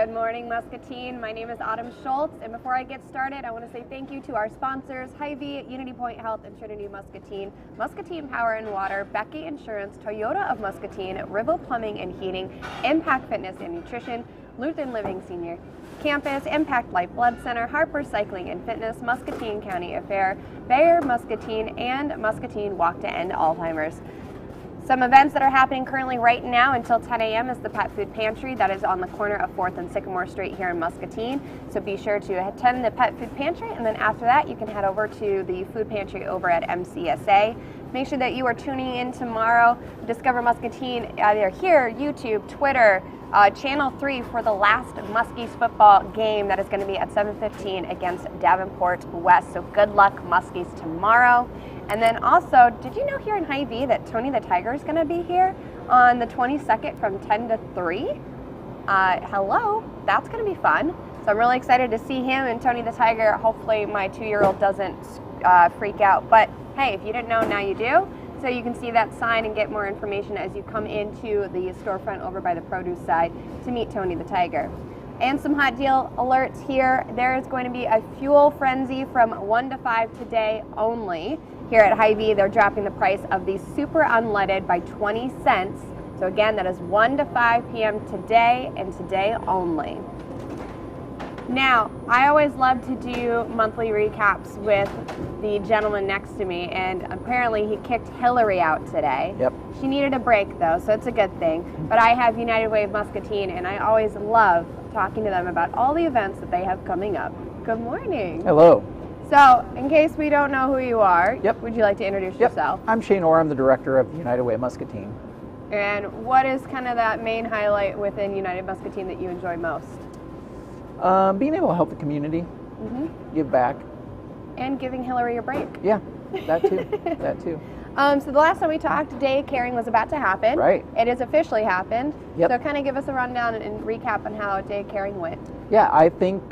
Good morning, Muscatine. My name is Autumn Schultz, and before I get started, I want to say thank you to our sponsors, Hy-Vee, Unity Point Health, and Trinity Muscatine, Muscatine Power and Water, Becky Insurance, Toyota of Muscatine, Rivel Plumbing and Heating, Impact Fitness and Nutrition, Lutheran Living Senior Campus, Impact Life Blood Center, Harper Cycling and Fitness, Muscatine County Affair, Bayer Muscatine, and Muscatine Walk to End Alzheimer's. Some events that are happening currently right now until 10 a.m. is the Pet Food Pantry that is on the corner of 4th and Sycamore Street here in Muscatine. So be sure to attend the Pet Food Pantry, and then after that you can head over to the Food Pantry over at MCSA. Make sure that you are tuning in tomorrow. Discover Muscatine either here, YouTube, Twitter, Channel 3 for the last Muskies football game that is going to be at 7:15 against Davenport West. So good luck, Muskies, tomorrow. And then also, did you know here in Hy-Vee that Tony the Tiger is going to be here on the 22nd from 10 to 3? Hello, that's going to be fun. So I'm really excited to see him and Tony the Tiger. Hopefully my 2-year-old doesn't freak out. But hey, if you didn't know, now you do. So you can see that sign and get more information as you come into the storefront over by the produce side to meet Tony the Tiger. And some hot deal alerts here. There is going to be a fuel frenzy from 1 to 5 today only. Here at Hy-Vee, they're dropping the price of the super unleaded by 20 cents. So again, that is 1 to 5 p.m. today and today only. Now, I always love to do monthly recaps with the gentleman next to me, and apparently he kicked Hillary out today. Yep. She needed a break though, so it's a good thing. But I have United Way of Muscatine, and I always love talking to them about all the events that they have coming up. Good morning. Hello. So, in case we don't know who you are, Yep. would you like to introduce yourself? I'm Shane Orr. I'm the director of United Way Muscatine. And what is kind of that main highlight within United Muscatine that you enjoy most? Being able to help the community, give back. And giving Hillary a break. Yeah, that too. That too. So the last time we talked, Day of Caring was about to happen. Right. It has officially happened. Yep. So kind of give us a rundown and recap on how Day of Caring went. Yeah, I think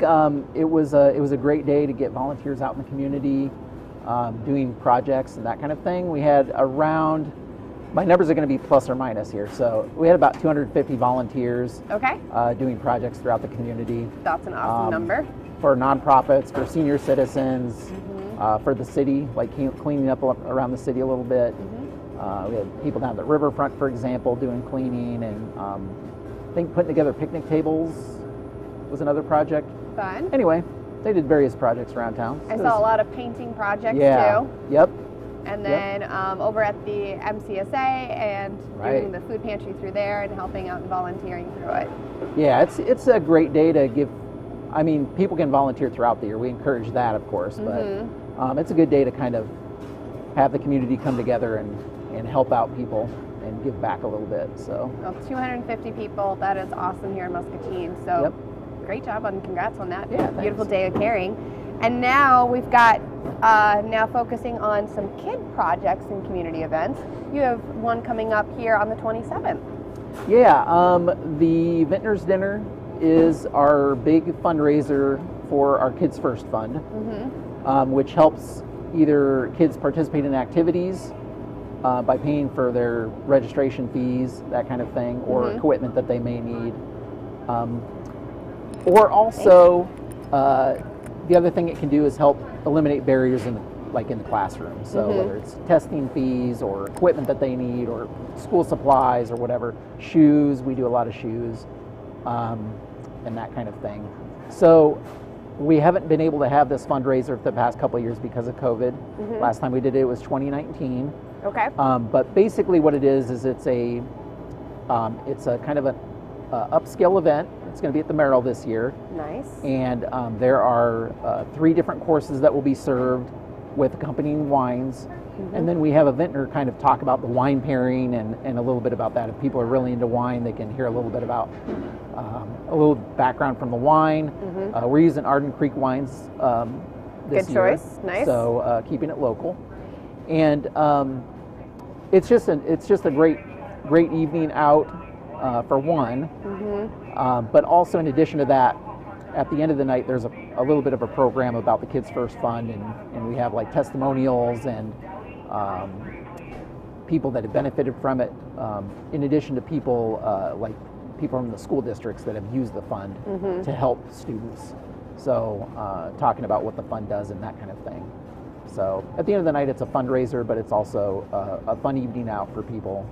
it was a great day to get volunteers out in the community, doing projects and that kind of thing. We had around, my numbers are going to be plus or minus here, so we had about 250 volunteers. Okay. Doing projects throughout the community. That's an awesome number. For nonprofits, for senior citizens, for the city, like cleaning up around the city a little bit. We had people down at the riverfront, for example, doing cleaning, and I think putting together picnic tables was another project. Fun. Anyway, they did various projects around town. I saw a lot of painting projects too. Yep. And then over at the MCSA and doing the food pantry through there and helping out and volunteering through it. Yeah, it's a great day to give. I mean, people can volunteer throughout the year. We encourage that, of course, but it's a good day to kind of have the community come together and help out people and give back a little bit. So well, 250 people, that is awesome here in Muscatine. So great job and congrats on that beautiful Day of Caring. And now we've got now focusing on some kid projects and community events. You have one coming up here on the 27th. Yeah, the Vintner's Dinner is our big fundraiser for our Kids First Fund, which helps either kids participate in activities by paying for their registration fees, that kind of thing, or equipment that they may need. Or also, the other thing it can do is help eliminate barriers in the classroom. So whether it's testing fees or equipment that they need or school supplies or whatever, shoes, we do a lot of shoes, and that kind of thing. So we haven't been able to have this fundraiser for the past couple of years because of COVID. Last time we did it was 2019. Okay. But basically what it is it's a kind of an upscale event. It's going to be at the Merrill this year. Nice. And there are 3 different courses that will be served with accompanying wines. And then we have a vintner kind of talk about the wine pairing and a little bit about that. If people are really into wine, they can hear a little bit about a little background from the wine. We're using Arden Creek wines this year. Good choice. Nice. So keeping it local. And it's just a great evening out for one. But also in addition to that, at the end of the night, there's a little bit of a program about the Kids First Fund, and we have like testimonials and people that have benefited from it, in addition to people like people from the school districts that have used the fund to help students. So talking about what the fund does and that kind of thing. So at the end of the night, it's a fundraiser, but it's also a fun evening out for people.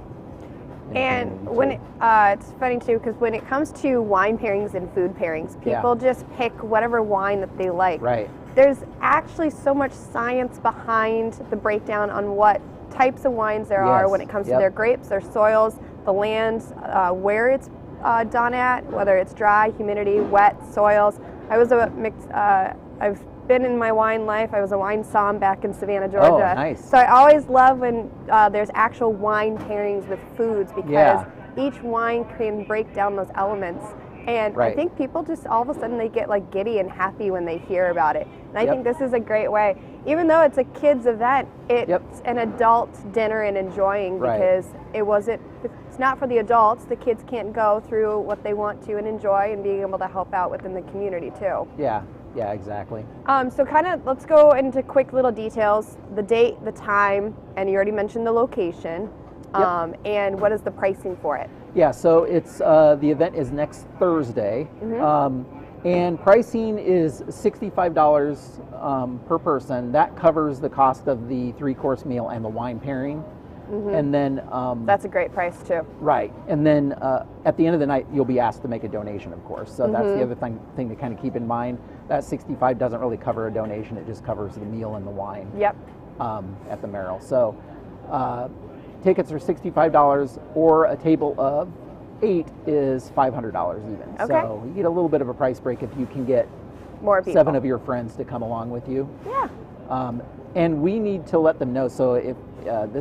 And when it's funny too, because when it comes to wine pairings and food pairings, people just pick whatever wine that they like. Right. There's actually so much science behind the breakdown on what types of wines there are when it comes to their grapes, their soils, the lands, where it's done at, whether it's dry, humidity, wet soils. I've been in my wine life. I was a wine somm back in Savannah, Georgia. Oh, nice. So I always love when there's actual wine pairings with foods, because each wine can break down those elements. And I think people just all of a sudden they get like giddy and happy when they hear about it. And I think this is a great way. Even though it's a kids event, it's an adult dinner and enjoying, because it's not for the adults. The kids can't go through what they want to and enjoy, and being able to help out within the community too. Yeah, exactly. So kind of let's go into quick little details: the date, the time, and you already mentioned the location. And what is the pricing for it? Yeah, so it's the event is next Thursday, and pricing is $65 per person. That covers the cost of the 3-course meal and the wine pairing. And then that's a great price too. Right, and then at the end of the night, you'll be asked to make a donation, of course. So that's the other thing to kind of keep in mind. That 65 doesn't really cover a donation; it just covers the meal and the wine. At the Merrill. So tickets are $65, or a table of 8 is $500 even. So you get a little bit of a price break if you can get more people. 7 of your friends to come along with you. And we need to let them know. So if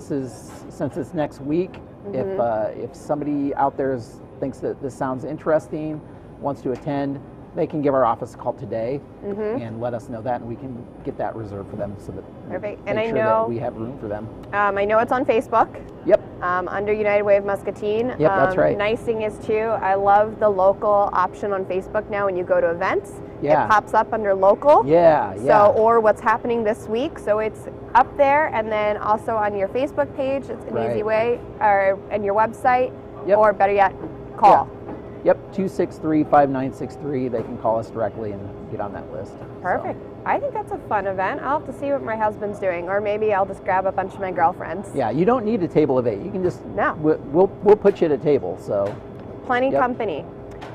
since it's next week, if somebody out there thinks that this sounds interesting, wants to attend, they can give our office a call today and let us know that, and we can get that reserved for them, so that that we have room for them. I know it's on Facebook. Under United Way of Muscatine. That's right. Nice thing is too, I love the local option on Facebook now. When you go to events, it pops up under local. So, or what's happening this week. So it's up there, and then also on your Facebook page. It's an easy way, and your website, or better yet, call. 263-5963. They can call us directly and get on that list. Perfect. So. I think that's a fun event. I'll have to see what my husband's doing, or maybe I'll just grab a bunch of my girlfriends. Yeah, you don't need a table of 8. You can just we'll put you at a table. So plenty company.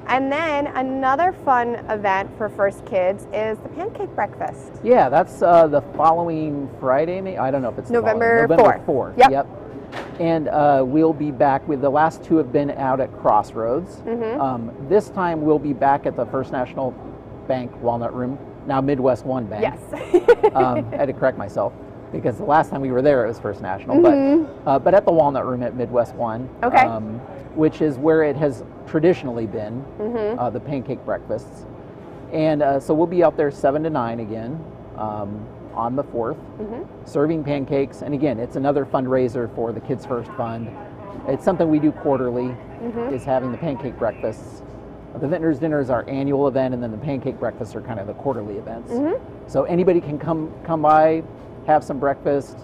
And then another fun event for First Kids is the Pancake Breakfast. Yeah, that's the following Friday. I don't know if it's November 4th. Yep. And we'll be back with the last 2 have been out at Crossroads. This time we'll be back at the First National Bank Walnut Room, now Midwest One Bank. I had to correct myself, because the last time we were there it was First National, but at the Walnut Room at Midwest One, which is where it has traditionally been, the pancake breakfasts. And so we'll be out there 7 to 9 again. On the 4th, serving pancakes. And again, it's another fundraiser for the Kids First Fund. It's something we do quarterly, is having the pancake breakfasts. The Vintners Dinner is our annual event, and then the pancake breakfasts are kind of the quarterly events. So anybody can come by, have some breakfast,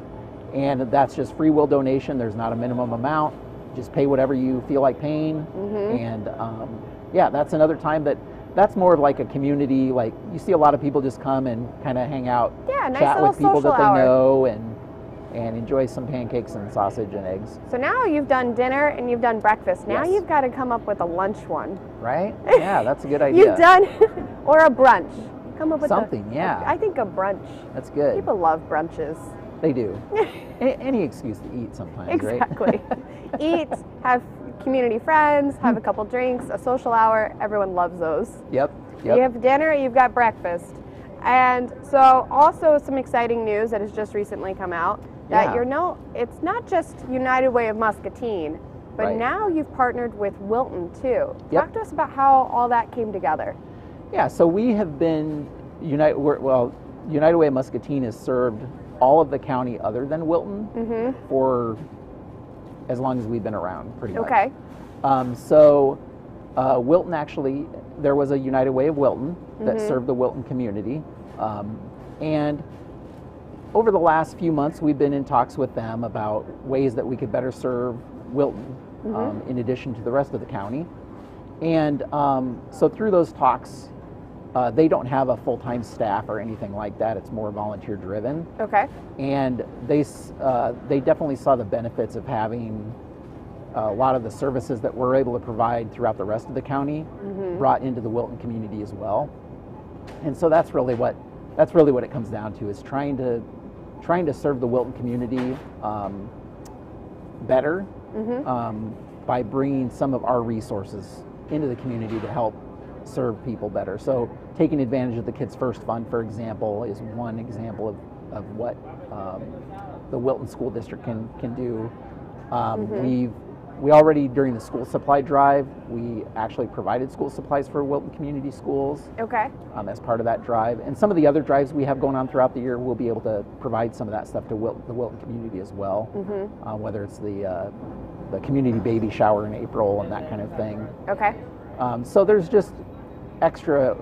and that's just free will donation. There's not a minimum amount. Just pay whatever you feel like paying. And that's another time that's more of like a community, like you see a lot of people just come and kind of hang out, chat with people that they know, and enjoy some pancakes and sausage and eggs. So now you've done dinner and you've done breakfast. Now you've got to come up with a lunch one. Right? Yeah, that's a good idea. You've done, or a brunch. Come up with something, I think a brunch. That's good. People love brunches. They do. Any excuse to eat sometimes, exactly. Eat, have community friends, have a couple drinks, a social hour. Everyone loves those. Yep. You have dinner, you've got breakfast. And so also some exciting news that has just recently come out, that it's not just United Way of Muscatine, but now you've partnered with Wilton too. Talk to us about how all that came together. Yeah, so we have been United Way of Muscatine has served all of the county other than Wilton for as long as we've been around, pretty much. So Wilton, actually, there was a United Way of Wilton that served the Wilton community. And over the last few months, we've been in talks with them about ways that we could better serve Wilton in addition to the rest of the county. And so through those talks, they don't have a full-time staff or anything like that. It's more volunteer-driven. Okay. And they definitely saw the benefits of having a lot of the services that we're able to provide throughout the rest of the county brought into the Wilton community as well. And so that's really what it comes down to, is trying to serve the Wilton community better by bringing some of our resources into the community to help serve people better. So taking advantage of the Kids First Fund, for example, is one example of what the Wilton School District can do. We already, during the school supply drive, we actually provided school supplies for Wilton Community Schools. Okay. As part of that drive. And some of the other drives we have going on throughout the year, we'll be able to provide some of that stuff to the Wilton community as well. Whether it's the community baby shower in April and that kind of thing. Okay. So there's just extra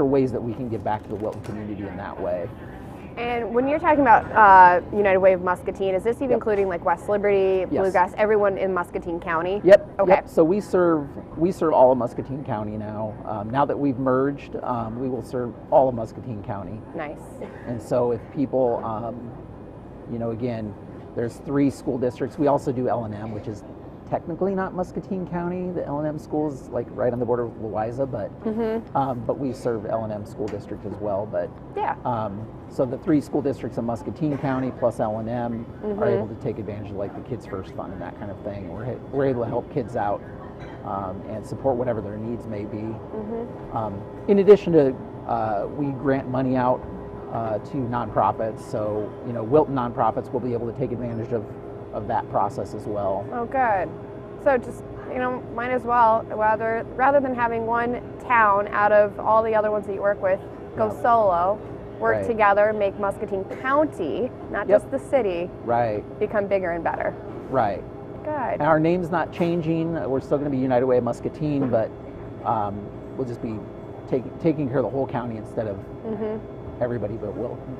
ways that we can give back to the Wilton community in that way. And when you're talking about United Way of Muscatine, is this even including like West Liberty, Bluegrass, everyone in Muscatine County? Yep. Okay. Yep. So we serve all of Muscatine County now. Now that we've merged, we will serve all of Muscatine County. Nice. And so if people, again, there's 3 school districts. We also do L&M, which is technically not Muscatine County. The L&M school is like right on the border of Louisa, but we serve L&M school district as well. But so the 3 school districts in Muscatine County plus L&M are able to take advantage of like the Kids First Fund and that kind of thing. We're able to help kids out and support whatever their needs may be. In addition to, we grant money out to nonprofits. So Wilton nonprofits will be able to take advantage of that process as well. Oh, good. So just, might as well, rather than having one town out of all the other ones that you work with go solo, work together, make Muscatine County, not just the city, become bigger and better. Right. Good. And our name's not changing. We're still going to be United Way of Muscatine, but we'll just be taking care of the whole county instead of everybody but Wilton.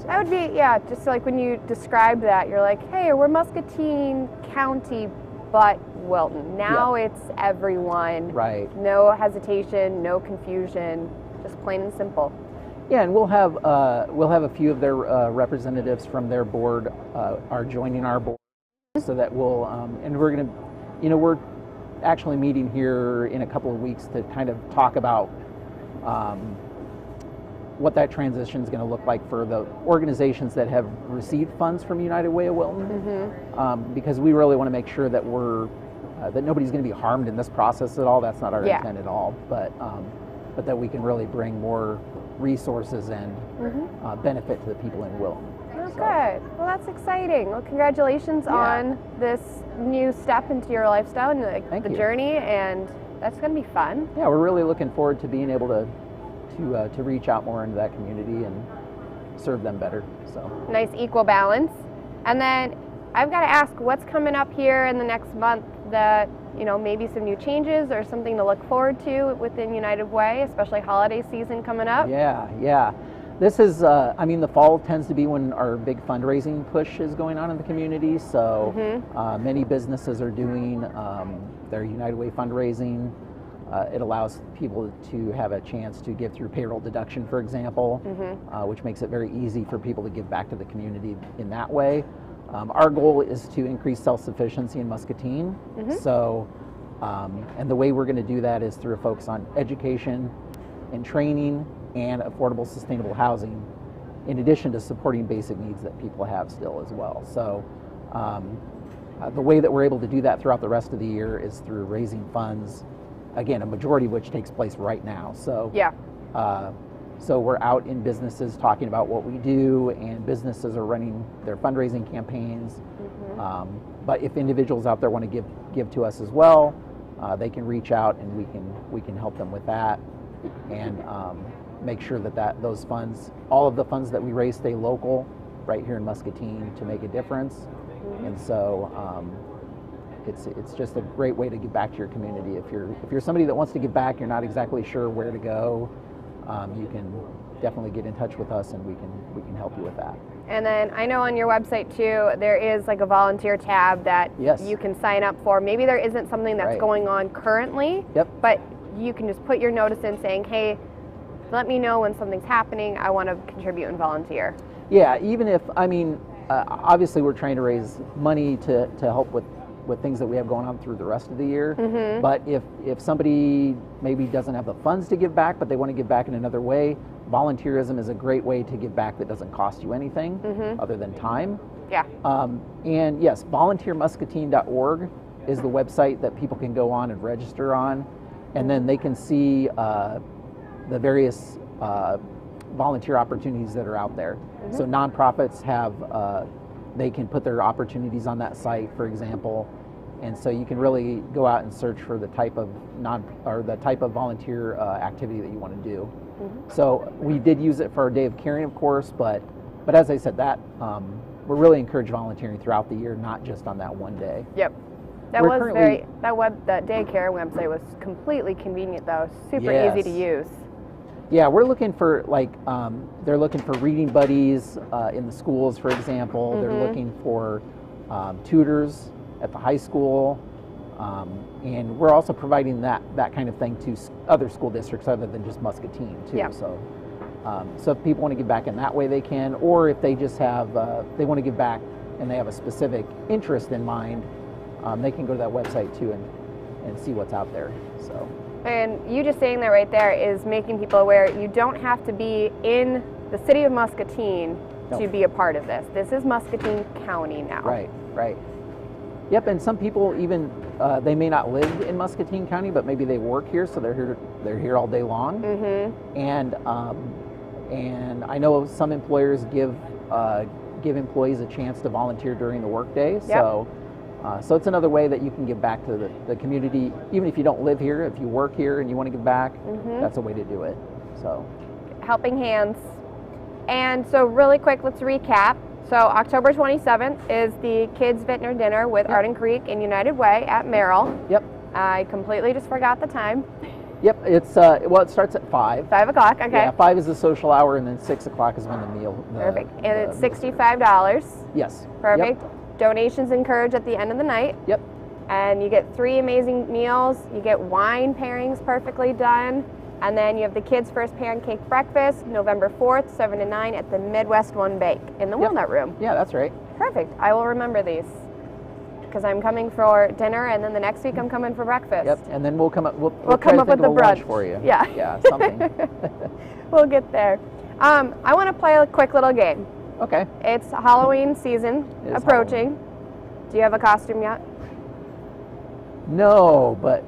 That would be, just like when you describe that, you're like, hey, we're Muscatine County, but Wilton. Now it's everyone. Right. No hesitation, no confusion, just plain and simple. Yeah, and we'll have a few of their representatives from their board are joining our board, so that we'll and we're gonna, we're actually meeting here in a couple of weeks to kind of talk about what that transition is going to look like for the organizations that have received funds from United Way of Wilton, because we really want to make sure that that nobody's going to be harmed in this process at all. That's not our intent at all, but that we can really bring more resources and benefit to the people in Wilton. Oh, good. Well, that's exciting. Well, congratulations on this new step into your lifestyle and the journey, and that's going to be fun. Yeah, we're really looking forward to being able to reach out more into that community and serve them better. So nice equal balance. And then I've got to ask, what's coming up here in the next month that maybe some new changes or something to look forward to within United Way, especially holiday season coming up? Yeah. This is, the fall tends to be when our big fundraising push is going on in the community. So many businesses are doing their United Way fundraising. It allows people to have a chance to give through payroll deduction, for example, which makes it very easy for people to give back to the community in that way. Our goal is to increase self-sufficiency in Muscatine. So, and the way we're going to do that is through a focus on education and training and affordable, sustainable housing, in addition to supporting basic needs that people have still as well. So, the way that we're able to do that throughout the rest of the year is through raising funds. Again, a majority of which takes place right now. So so we're out in businesses talking about what we do, and businesses are running their fundraising campaigns. But if individuals out there want to give to us as well, they can reach out, and we can help them with that, and make sure that those funds, all of the funds that we raise, stay local, right here in Muscatine, to make a difference. And so. It's just a great way to give back to your community. If you're somebody that wants to give back, you're not exactly sure where to go, you definitely get in touch with us, and we can help you with that. And then I know on your website too, there is like a volunteer tab that Yes. you can sign up for. Maybe there isn't something that's Right. going on currently, Yep. but you can just put your notice in saying, hey, let me know when something's happening. I want to contribute and volunteer. Yeah, even if, I mean, obviously we're trying to raise money to help with things that we have going on through the rest of the year. Mm-hmm. But if somebody maybe doesn't have the funds to give back, but they want to give back in another way, volunteerism is a great way to give back that doesn't cost you anything other than time. Yeah. And yes, volunteermuscatine.org is the website that people can go on and register on, and then they can see the various volunteer opportunities that are out there. So nonprofits have, they can put their opportunities on that site, for example, and so you can really go out and search for the type of volunteer activity that you want to do. So we did use it for our Day of Caring, of course, but as I said, that we're really encourage volunteering throughout the year, not just on that one day. Yep. That Day of Care website was completely convenient though, super easy to use. Yeah, we're looking for they're looking for reading buddies in the schools, for example. They're looking for tutors at the high school, and we're also providing that kind of thing to other school districts other than just Muscatine too. Yeah. So if people want to give back in that way, they can, or if they just have they want to give back and they have a specific interest in mind, they can go to that website too and see what's out there. So. And you just saying that right there is making people aware you don't have to be in the city of Muscatine to be a part of this. This is Muscatine County now. Right, right. Yep, and some people even, they may not live in Muscatine County, but maybe they work here, so they're here all day long. And I know some employers give employees a chance to volunteer during the workday. Yep. So it's another way that you can give back to the community, even if you don't live here. If you work here and you want to give back, that's a way to do it. So, helping hands. And so really quick, let's recap. So October 27th is the Kids Vintner Dinner with Arden Creek and United Way at Merrill. Yep. I completely just forgot the time. Yep, it's it starts at 5. 5 o'clock, okay. Yeah, 5 is the social hour, and then 6 o'clock is when the meal. Perfect. And it's $65. Yes. Perfect. Yep. Donations encouraged at the end of the night. Yep. And you get 3 amazing meals. You get wine pairings perfectly done. And then you have the Kids First Pancake Breakfast, November 4th, 7 to 9 at the Midwest One Bake in the Walnut Room. Yeah, that's right. Perfect. I will remember these because I'm coming for dinner, and then the next week I'm coming for breakfast. Yep. And then we'll come up. We'll come up with the brunch lunch for you. Yeah. Yeah. Something. We'll get there. I want to play a quick little game. Okay. It's Halloween season approaching. Halloween. Do you have a costume yet? No, but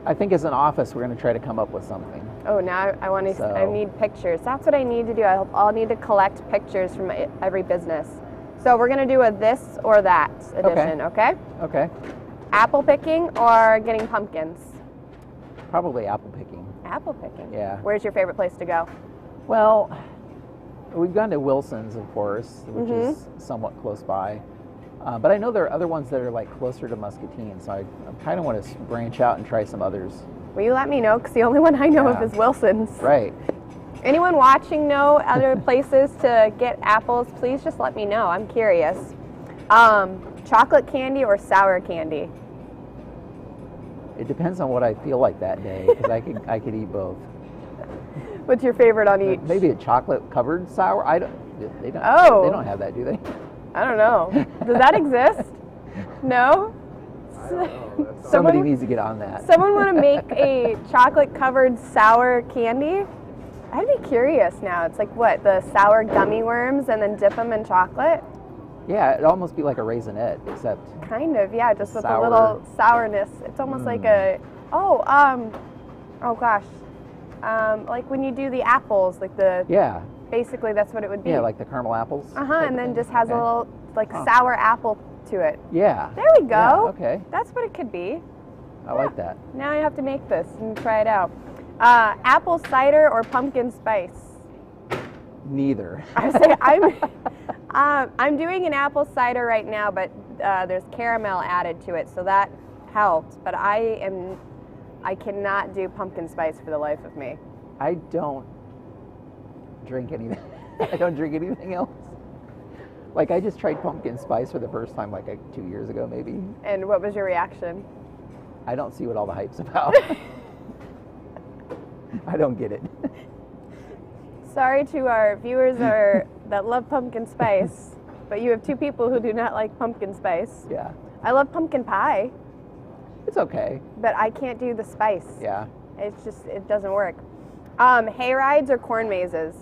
I think as an office we're going to try to come up with something. Oh, now I want to. I need pictures. That's what I need to do. I'll need to collect pictures from every business. So we're going to do a this or that edition. Okay. Okay. Apple picking or getting pumpkins? Probably apple picking. Apple picking. Yeah. Where's your favorite place to go? Well, we've gone to Wilson's, of course, which is somewhat close by. But I know there are other ones that are like closer to Muscatine, so I kind of want to branch out and try some others. Will you let me know? Because the only one I know of is Wilson's. Right. Anyone watching know other places to get apples? Please just let me know. I'm curious. Chocolate candy or sour candy? It depends on what I feel like that day, because I could eat both. What's your favorite on each? Maybe a chocolate covered sour. They don't have that, do they? I don't know. Does that exist? No? I don't know. Somebody needs to get on that. Someone want to make a chocolate covered sour candy? I'd be curious now. It's like what, the sour gummy worms and then dip them in chocolate? Yeah, it'd almost be like a raisinette, except kind of, yeah, just with sour. a little sourness. It's almost like a like when you do the apples, like the basically that's what it would be. Yeah, like the caramel apples. And then just has a little like sour apple to it. Yeah. There we go. Yeah, okay. That's what it could be. I like that. Now I have to make this and try it out. Apple cider or pumpkin spice? Neither. I'm doing an apple cider right now, but there's caramel added to it, so that helped. But I cannot do pumpkin spice for the life of me. I don't drink anything. I don't drink anything else. Like, I just tried pumpkin spice for the first time like 2 years ago, maybe. And what was your reaction? I don't see what all the hype's about. I don't get it. Sorry to our viewers that love pumpkin spice, but you have two people who do not like pumpkin spice. Yeah. I love pumpkin pie, It's okay. but I can't do the spice. Yeah. It's just, it doesn't work. Hay rides or corn mazes?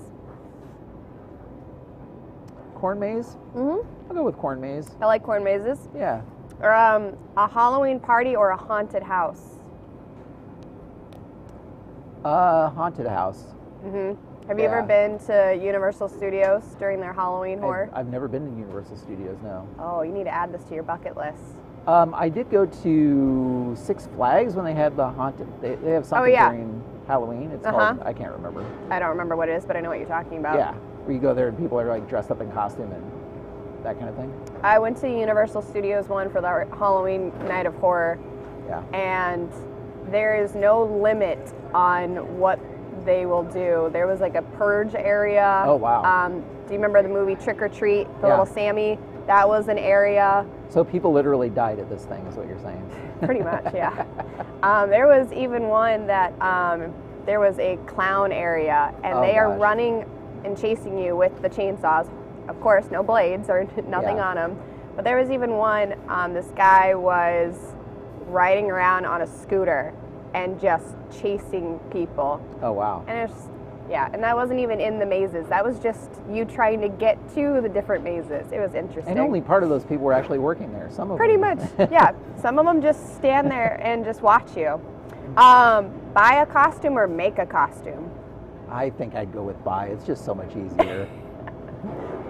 Corn maze? Mm-hmm. I'll go with corn maze. I like corn mazes. Yeah. Or a Halloween party or a haunted house? Haunted house. Mm-hmm. Have you ever Yeah. been to Universal Studios during their Halloween horror? I've never been to Universal Studios, no. Oh, you need to add this to your bucket list. I did go to Six Flags when they had the haunted. They have something yeah. during Halloween. It's called, I can't remember. I don't remember what it is, but I know what you're talking about. Yeah, where you go there and people are like dressed up in costume and that kind of thing. I went to Universal Studios one for the Halloween Night of Horror, Yeah. and there is no limit on what they will do. There was like a purge area. Oh, wow. Do you remember the movie Trick or Treat? The Yeah. little Sammy? That was an area. So people literally died at this thing, is what you're saying. Pretty much, yeah. There was even one that there was a clown area, and Oh, they are gosh. running and chasing you with the chainsaws. Of course, no blades or nothing Yeah. on them. But there was even one, this guy was riding around on a scooter and just chasing people. Oh, wow. And it's, yeah, and that wasn't even in the mazes. That was just you trying to get to the different mazes. It was interesting. And only part of those people were actually working there. Some of Pretty them. much, yeah. Some of them just stand there and just watch you. Buy a costume or make a costume? I think I'd go with buy. It's just so much easier.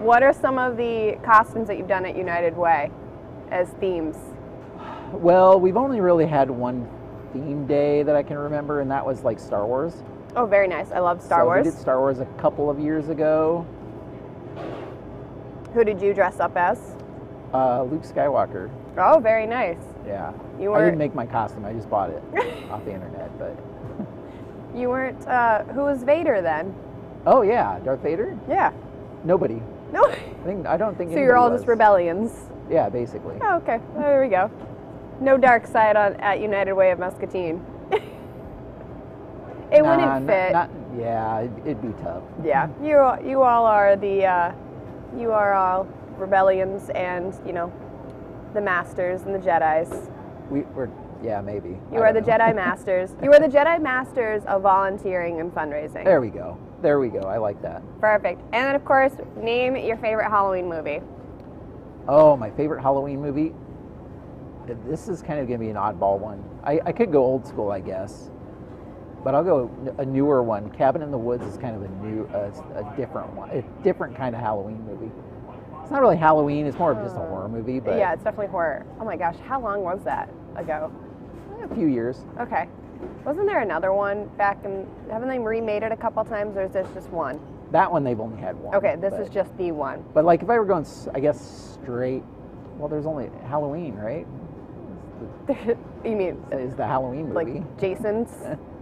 What are some of the costumes that you've done at United Way as themes? Well, we've only really had one theme day that I can remember, and that was like Star Wars. Oh, very nice. I love Star So Wars. We did Star Wars a couple of years ago. Who did you dress up as? Luke Skywalker. Oh, very nice. Yeah. You I were didn't make my costume. I just bought it off the internet. But you weren't. Who was Vader then? oh yeah, Darth Vader. Yeah. Nobody. No. I don't think. So you're all anybody just was. rebellions. Yeah, basically. Oh, okay. Well, there we go. No dark side at United Way of Muscatine. It wouldn't fit. Yeah, it'd be tough. Yeah, you all are the you are all rebellions and the masters and the Jedis. We're yeah, maybe. You are the Jedi masters. You are the Jedi masters of volunteering and fundraising. There we go. There we go. I like that. Perfect. And then of course, name your favorite Halloween movie. Oh, my favorite Halloween movie. This is kind of going to be an oddball one. I could go old school, I guess, but I'll go a newer one. Cabin in the Woods is kind of a different one, a different kind of Halloween movie. It's not really Halloween. It's more of just a horror movie, but Yeah, it's definitely horror. Oh my gosh, how long was that ago? a few years. Okay. Wasn't there another one back in? Haven't they remade it a couple times, or is this just one? That one they've only had one. Okay, this but, is just the one. But like if I were going, I guess straight. Well, there's only Halloween, right? You mean Is the Halloween movie? like Jason's,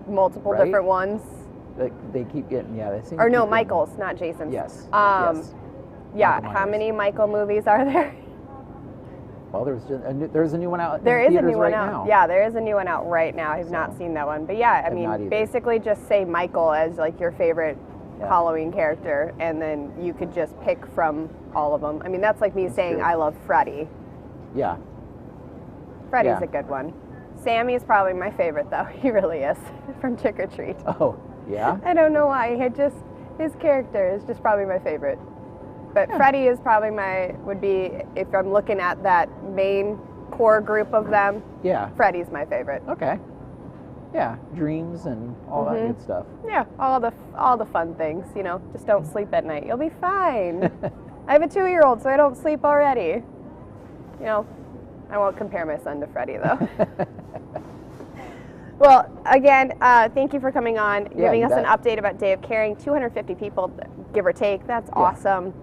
multiple Right? different ones? Like they keep getting They seem. Or to no, keep getting- Michael's, not Jason's. Yes. Yes. Yeah. Michael How Myers. many Michael movies are there? Well, there's a new one out. There in is a theaters new one right out. now. Yeah, there is a new one out right now. I've not So, seen that one, but yeah, I I've not mean, either. basically just say Michael as like your favorite Yeah. Halloween character, and then you could just pick from all of them. I mean, that's like me saying true. I love Freddy. Yeah. Freddy's Yeah. a good one. Sammy is probably my favorite though. He really is from Trick or Treat. Oh, yeah. I don't know why. His character is just probably my favorite. But Freddy is probably would be, if I'm looking at that main core group of them, Yeah. Freddy's my favorite. Okay. Yeah. Dreams and all that good stuff. Yeah, all the fun things, just don't sleep at night. You'll be fine. I have a 2-year-old, so I don't sleep already. I won't compare my son to Freddy though. Well, again, thank you for coming on, giving you us an bet. update about Day of Caring. 250 people, give or take. That's awesome.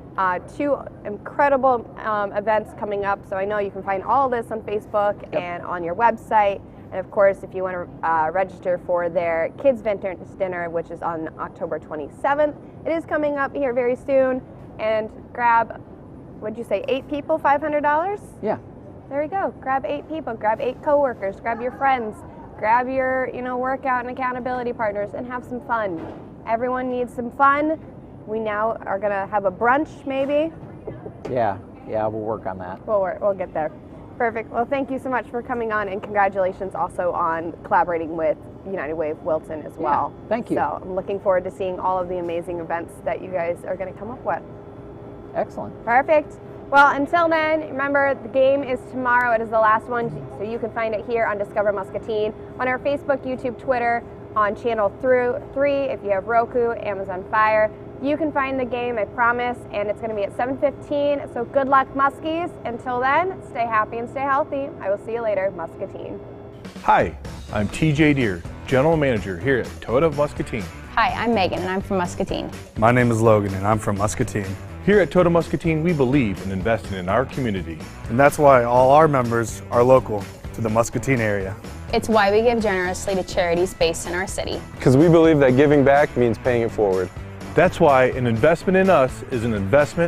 2 incredible events coming up. So I know you can find all of this on Facebook and on your website. And of course, if you want to register for their Kids Vintage Dinner, which is on October 27th, it is coming up here very soon. And grab, what'd you say, 8 people, $500? Yeah. There you go. Grab 8 people, grab 8 coworkers, grab your friends, grab your, workout and accountability partners, and have some fun. Everyone needs some fun. We now are gonna have a brunch, maybe. Yeah, we'll work on that. We'll get there. Perfect. Well, thank you so much for coming on, and congratulations also on collaborating with United Way of Wilton as well. Yeah, thank you. So I'm looking forward to seeing all of the amazing events that you guys are going to come up with. Excellent. Perfect. Well, until then, remember the game is tomorrow. It is the last one, so you can find it here on Discover Muscatine, on our Facebook, YouTube, Twitter, on Channel 3 if you have Roku, Amazon Fire. You can find the game, I promise, and it's going to be at 7:15. So good luck, Muskies. Until then, stay happy and stay healthy. I will see you later, Muscatine. Hi, I'm TJ Deere, General Manager here at Toyota of Muscatine. Hi, I'm Megan and I'm from Muscatine. My name is Logan and I'm from Muscatine. Here at Toyota Muscatine, we believe in investing in our community. And that's why all our members are local to the Muscatine area. It's why we give generously to charities based in our city. Because we believe that giving back means paying it forward. That's why an investment in us is an investment